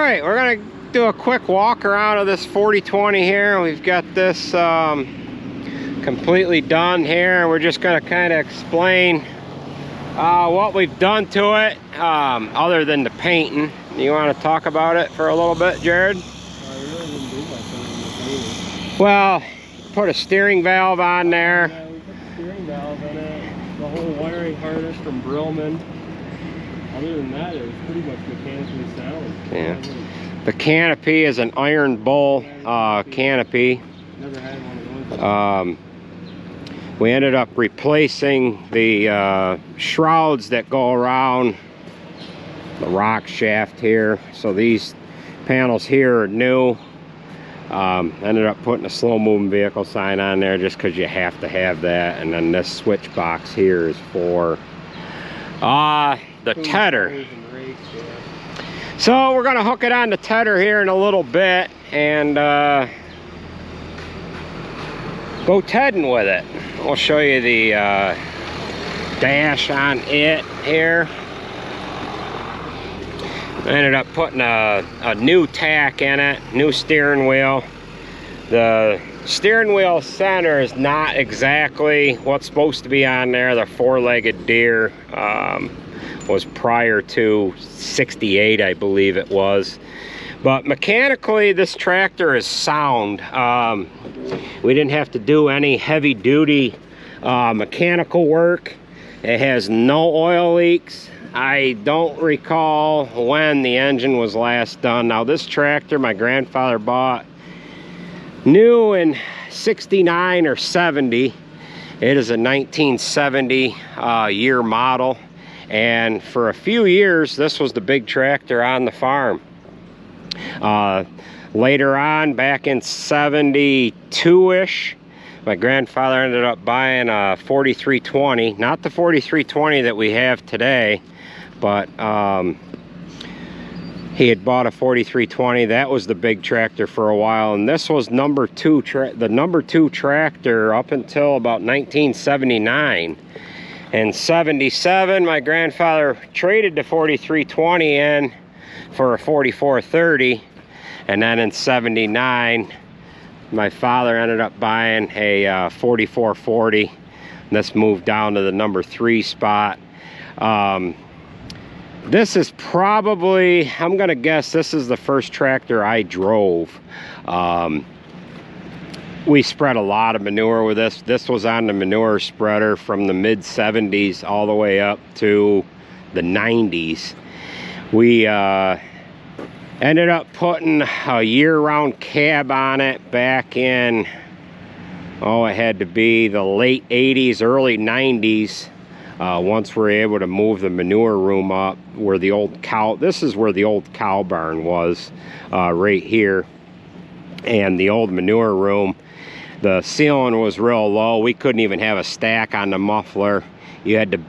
right, we're gonna do a quick walk around of this 4020 here. We've got this completely done here. We're just gonna kind of explain what we've done to it, other than the painting. You want to talk about it for a little bit, Jared? I really didn't do much on the painting. Well, put a steering valve on there. Yeah, we put the steering valve in it, the whole wiring harness from Brillman. Other than that, it was pretty much mechanically sound. Yeah. The canopy is an iron bull canopy. Never had one of those. We ended up replacing the shrouds that go around the rock shaft here. So these panels here are new. Ended up putting a slow moving vehicle sign on there just because you have to have that. And then this switch box here is for the tedder. So we're gonna hook it on the tedder here in a little bit and go tedding with it. We'll show you the dash on it here. I ended up putting a new tack in it, new steering wheel. The steering wheel center is not exactly what's supposed to be on there. The four-legged Deere was prior to 68, I believe it was. But mechanically, this tractor is sound. We didn't have to do any heavy-duty mechanical work. It has no oil leaks. I don't recall when the engine was last done. Now, this tractor my grandfather bought new in 69 or 70. It is a 1970 year model. And for a few years, this was the big tractor on the farm. Later on, back in 72-ish, my grandfather ended up buying a 4320. Not the 4320 that we have today, but he had bought a 4320. That was the big tractor for a while, and this was the number two tractor up until about 1979. In 77, my grandfather traded the 4320 in for a 4430, and then in 79, my father ended up buying a 4440. This moved down to the number 3 spot. This is probably, I'm gonna guess this is the first tractor I drove. We spread a lot of manure with this. This was on the manure spreader from the mid-70s all the way up to the 90s. We ended up putting a year-round cab on it back in, oh, it had to be the late 80s, early 90s. Once we were able to move the manure room up where the old cow, this is where the old cow barn was, right here. And the old manure room, the ceiling was real low. We couldn't even have a stack on the muffler. You had to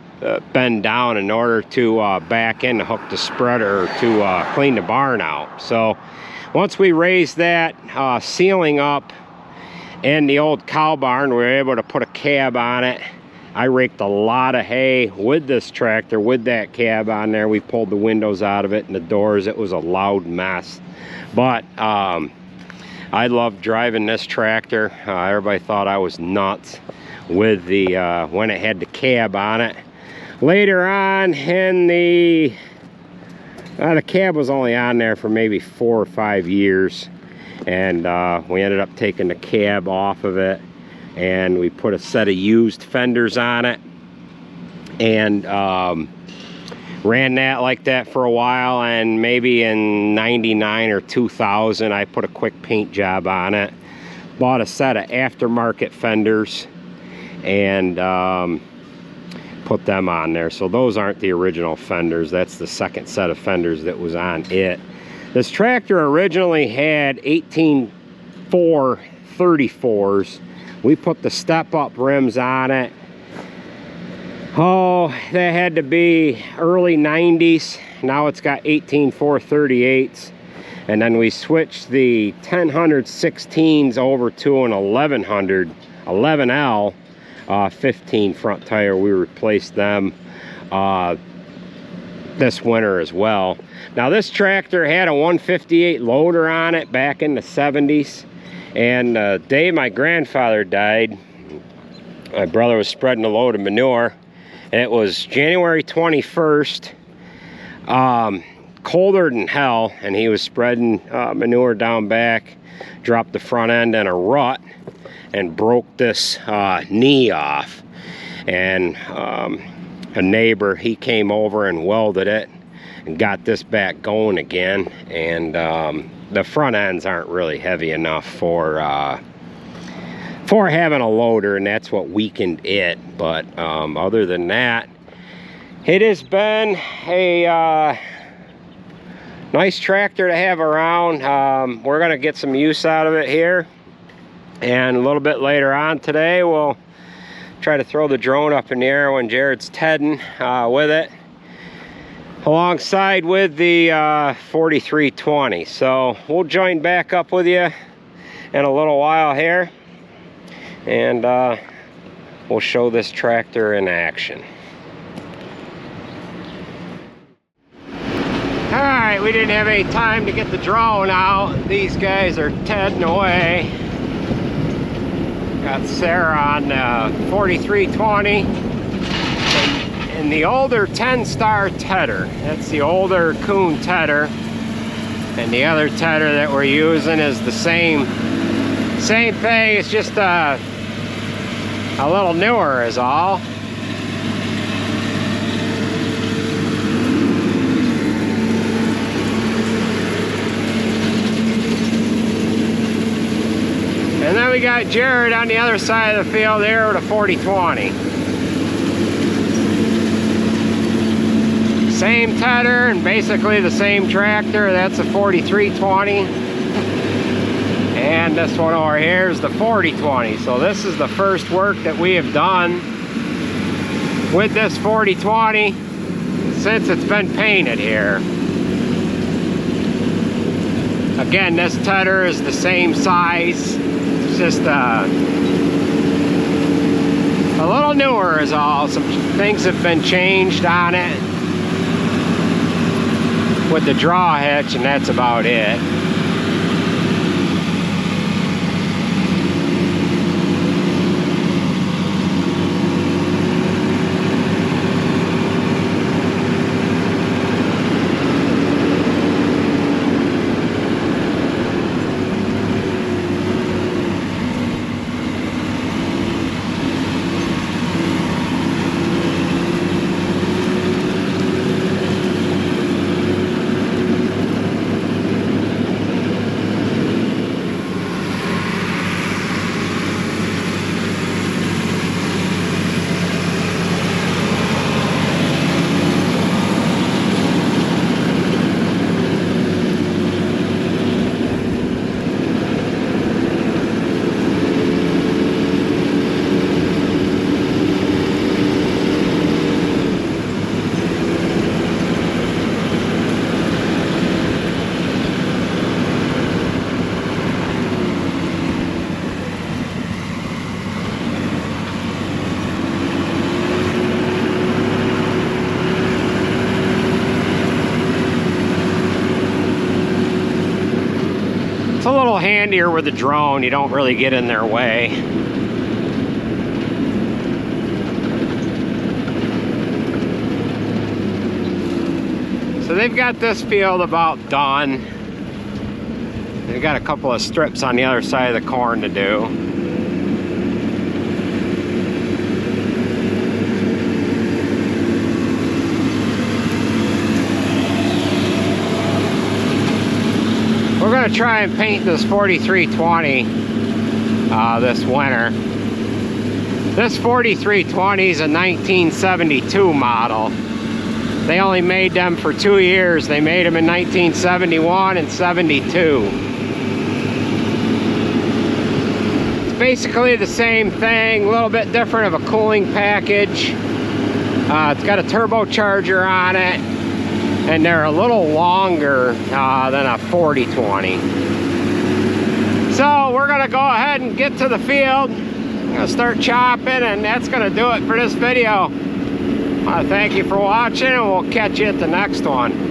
bend down in order to back in to hook the spreader to clean the barn out. So once we raised that ceiling up in the old cow barn, we were able to put a cab on it. I raked a lot of hay with this tractor with that cab on there. We pulled the windows out of it and the doors. It was a loud mess, but I loved driving this tractor. Everybody thought I was nuts with the when it had the cab on it. Later on in the cab was only on there for maybe 4 or 5 years, and we ended up taking the cab off of it, and we put a set of used fenders on it, and ran that like that for a while. And maybe in 99 or 2000 I put a quick paint job on it, bought a set of aftermarket fenders, and put them on there. So those aren't the original fenders. That's the second set of fenders that was on it. This tractor originally had 18.4 34s. We put the step-up rims on it. Oh, that had to be early 90s. Now it's got 18.4 38s. And then we switched the 1016s over to an 1100 11L 15 front tire. We replaced them. this winter as well. Now this tractor had a 158 loader on it back in the 70s, and the day my grandfather died, my brother was spreading a load of manure, and it was January 21st, colder than hell, and he was spreading manure down back, dropped the front end in a rut and broke this knee off. And a neighbor, he came over and welded it and got this back going again. And the front ends aren't really heavy enough for having a loader, and that's what weakened it. But other than that, it has been a nice tractor to have around. We're gonna get some use out of it here, and a little bit later on today we'll try to throw the drone up in the air when Jared's tedding with it, alongside with the 4320. So we'll join back up with you in a little while here, and we'll show this tractor in action. Alright, we didn't have any time to get the drone out. These guys are tedding away. Got Sarah on 4320 and the older 10-star tedder. That's the older Coon tedder, and the other tedder that we're using is the same thing. It's just a little newer is all. And then we got Jared on the other side of the field there with a 4020. Same tedder and basically the same tractor. That's a 4320. And this one over here is the 4020. So this is the first work that we have done with this 4020 since it's been painted here. Again, this tedder is the same size. Just a little newer is all. Some things have been changed on it with the draw hitch, and that's about it. It's a little handier with the drone. You don't really get in their way. So they've got this field about done. They've got a couple of strips on the other side of the corn to do. We're going to try and paint this 4320 this winter. This 4320 is a 1972 model. They only made them for 2 years. They made them in 1971 and 72. It's basically the same thing, a little bit different of a cooling package. It's got a turbocharger on it, and they're a little longer than a 4020. So we're gonna go ahead and get to the field. I'm gonna start chopping, and that's gonna do it for this video. Thank you for watching, and we'll catch you at the next one.